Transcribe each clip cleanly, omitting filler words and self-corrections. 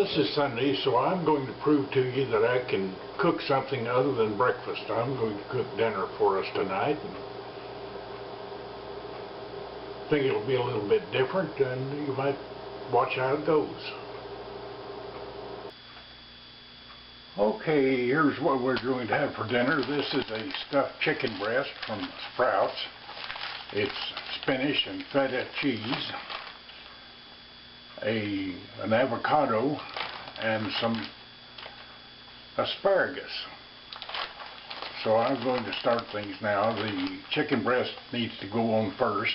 Well, this is Sunday, so I'm going to prove to you that I can cook something other than breakfast. I'm going to cook dinner for us tonight. I think it'll be a little bit different, and you might watch how it goes. Okay, here's what we're going to have for dinner. This is a stuffed chicken breast from Sprouts. It's spinach and feta cheese, an avocado, and some asparagus. So I'm going to start things now. The chicken breast needs to go on first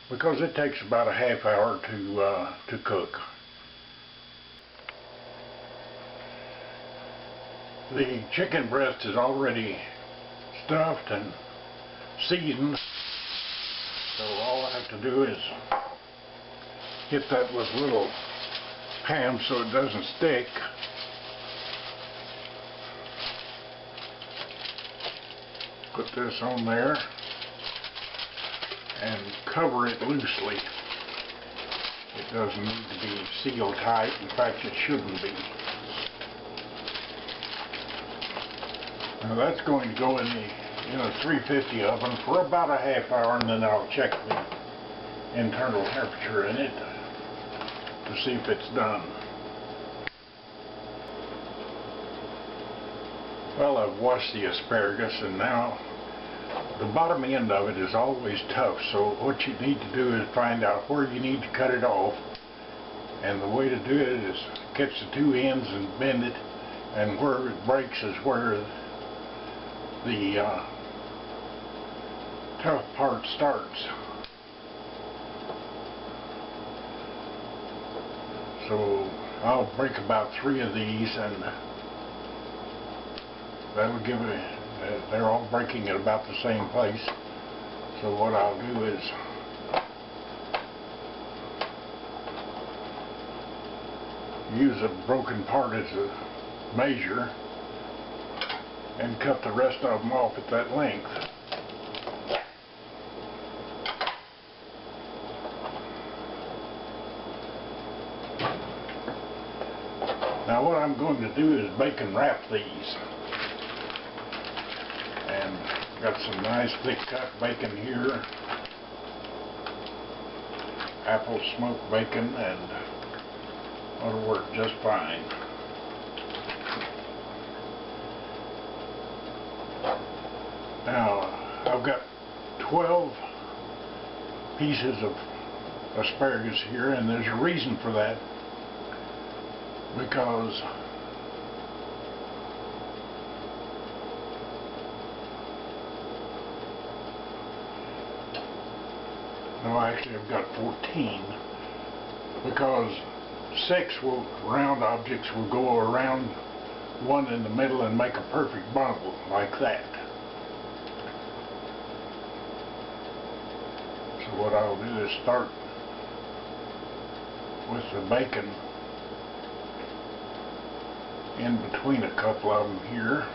because it takes about a half hour to cook. The chicken breast is already stuffed and seasoned, so all I have to do is get that with a little ham so it doesn't stick. Put this on there and cover it loosely. It doesn't need to be sealed tight. In fact, it shouldn't be. Now that's going to go in a 350 oven for about a half hour, and then I'll check the internal temperature in it to see if it's done. Well, I've washed the asparagus, and now the bottom end of it is always tough, so what you need to do is find out where you need to cut it off, and the way to do it is catch the two ends and bend it, and where it breaks is where the tough part starts. So I'll break about 3 of these, and that'll give it, they're all breaking at about the same place. So what I'll do is use a broken part as a measure and cut the rest of them off at that length. Now what I'm going to do is bacon wrap these. And got some nice thick cut bacon here. Apple smoked bacon, and it'll work just fine. Now I've got 12 pieces of asparagus here, and there's a reason for that, because no, actually I've got 14, because 6 round objects will go around one in the middle and make a perfect bundle like that. So what I'll do is start with the bacon in between a couple of them here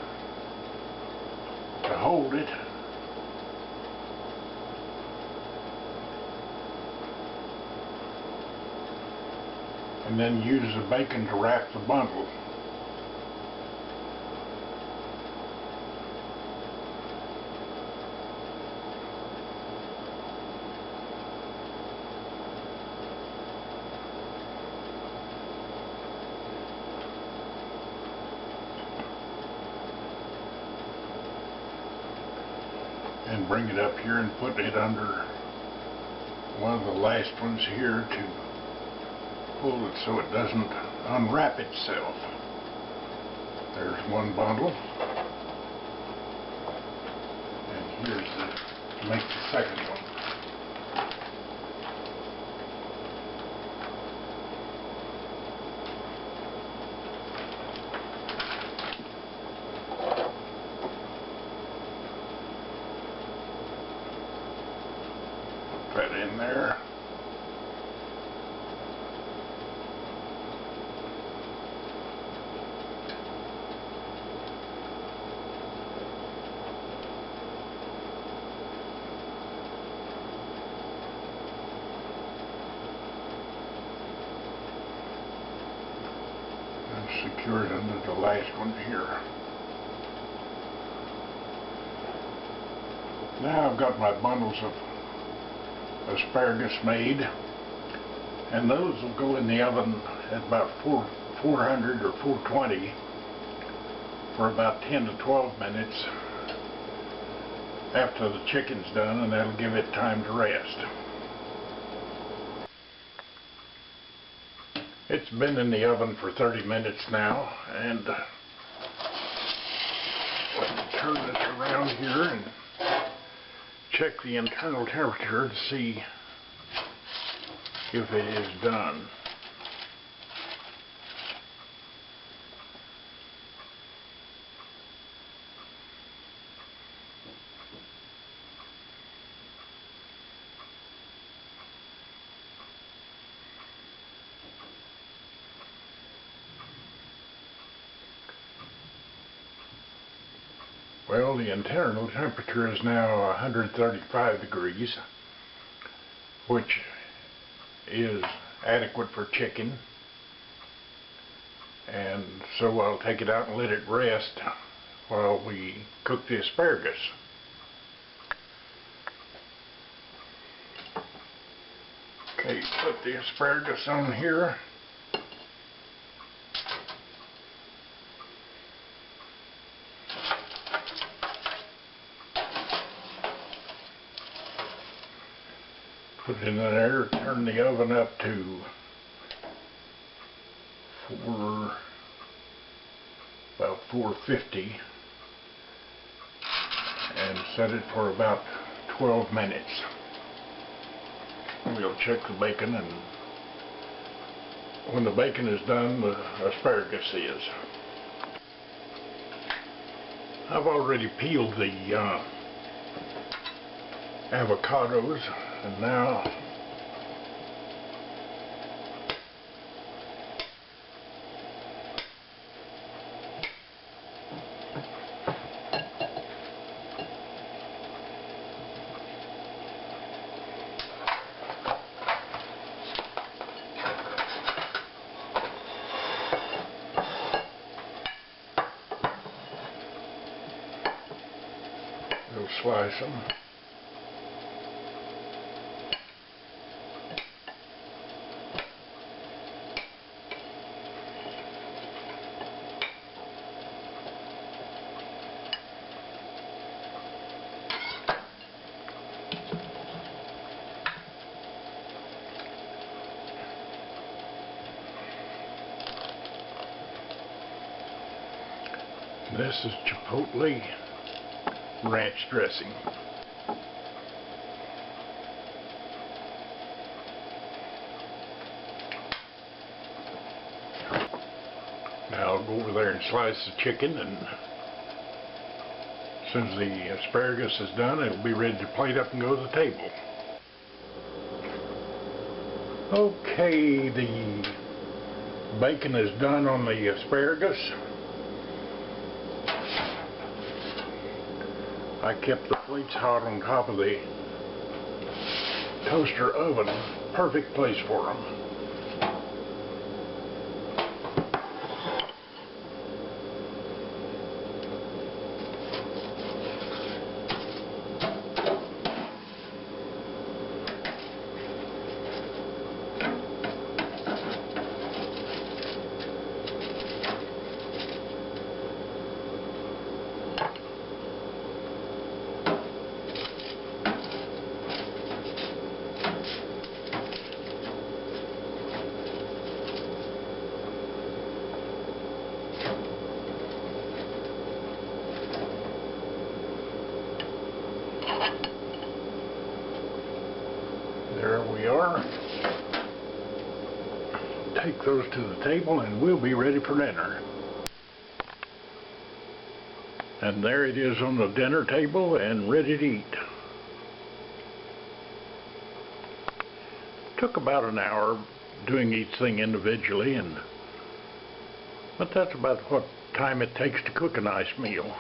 to hold it. And then use the bacon to wrap the bundle. And bring it up here and put it under one of the last ones here to hold it so it doesn't unwrap itself. There's one bundle, and here's to make the second one. Put that in there. secure it under the last one here. Now I've got my bundles of asparagus made, and those will go in the oven at about 400 or 420 for about 10 to 12 minutes after the chicken's done, and that'll give it time to rest. It's been in the oven for 30 minutes now, and let me turn this around here and check the internal temperature to see if it is done. Well, the internal temperature is now 135 degrees, which is adequate for chicken. And so I'll take it out and let it rest while we cook the asparagus. Okay, put the asparagus on here. Put it in there, turn the oven up to about 450 and set it for about 12 minutes. We'll check the bacon, and when the bacon is done, the asparagus is. I've already peeled the avocados, and now we'll slice them. This is chipotle ranch dressing. Now I'll go over there and slice the chicken, and as soon as the asparagus is done, it'll be ready to plate up and go to the table. Okay, the bacon is done on the asparagus. I kept the plates hot on top of the toaster oven. Perfect place for them. There we are. Take those to the table and we'll be ready for dinner. And there it is on the dinner table and ready to eat. Took about an hour doing each thing individually, but that's about what time it takes to cook a nice meal.